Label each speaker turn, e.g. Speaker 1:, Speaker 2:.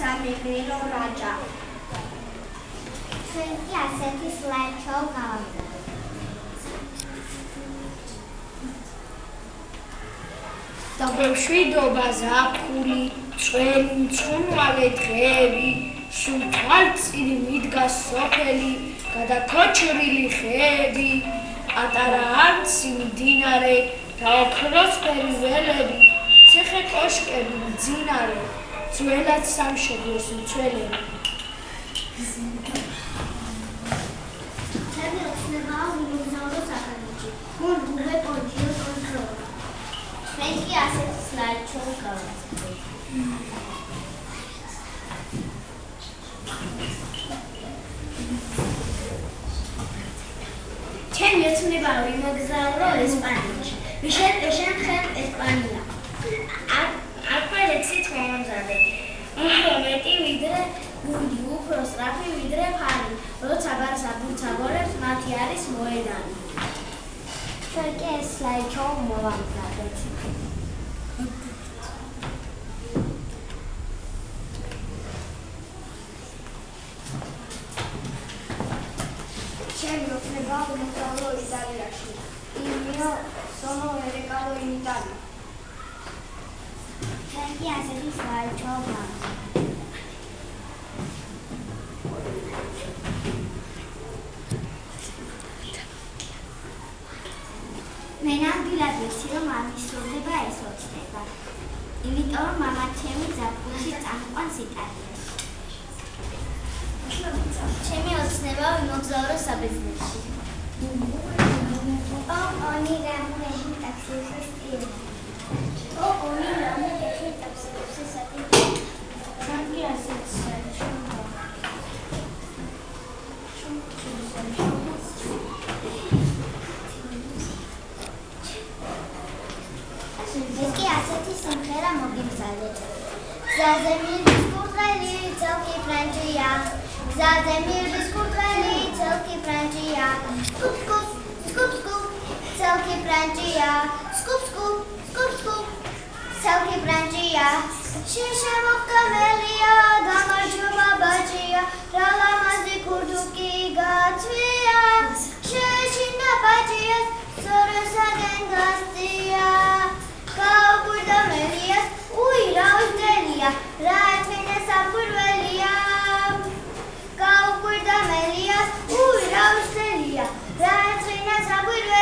Speaker 1: სამეგრელო რაჯა. ჩვენ კი ასეთი სლაიდშოუ გავაგზავნებთ.
Speaker 2: დაგვეშვიდობა ზაფხული, წვენი, მწვანე დღეები, სულ თვალწინ მიდგა სოფელი, გადაქოჩრილი ხეები, პატარა არცი მდინარე და ოქროსფერი ველები, ციხე კოშკები მძინარე, ძველად სამშობლოს მცველები.
Speaker 1: ჩემი ოცნებაა დინოზავრო სახელმწიფო. მან გუგე პონჯიო კონტროლ. ჩვენ კი ასეთი სლაიდშოუ გავაგზავნებთ.
Speaker 3: ჩემი ოცნება ვიმოგზაურო ესპანეთში. ვიშენ ხემ ესპანია. აქვე ლექსით მომამზადე. უფრო მეტი ვიდრე გუნდი, უფრო სწრაფი ვიდრე ფარი. როცა ბარსა ბურთს აგორებს, მათი არის მოედანი.
Speaker 1: ჩვენ კი ეს სლაიდშოუ მოვამზადეთ.
Speaker 4: ჩემი ოცნებაა ვიმოგზაურო იტალიაში. Il mio sono regalo in Italia.
Speaker 1: ჩვენ კი ასეთი სლაიდშოუ გავაგზავნებთ. მე ნამდვილად ვიცი, რომ ამისრულდება ეს ოცნება. იმიტომ რომ მამა ჩემი ზაფხულში წამყვანს იტალიაში.
Speaker 3: ჩემი ოცნება ვიმოგზაურო საბერძნეთში.
Speaker 1: Oni ramune taxis stile. Oni ramune taxis stile.
Speaker 4: Tranqui assets.
Speaker 1: ეს კი ასეთი სიმღერა მოგიმზადეთ. გზაზე მილდის კურდღელი, ცელკი ფრანჯია. გზაზე მილდის კურდღელი, ცელკი ფრანჯია. სკუპ სკუპ, სკუპ სკუპ, ცელკი ფრანჯია. სკუპ სკუპ, სკუპ სკუპ, ცელკი ფრანჯია. შეშე მოხკამელია, გამარჯობა ბაჭია, რა ლამაზი ქურდუკი გაცვია. შეშინდა ბაჭიას, სოროსაგენ გასწია. გაუკვირდა მელიას, უი რა ვისდელია, რა ეთმინე საფურველია. გაუკვირდა მელიას, უი რა ვისდელია, რა ეთმინე საფურველია.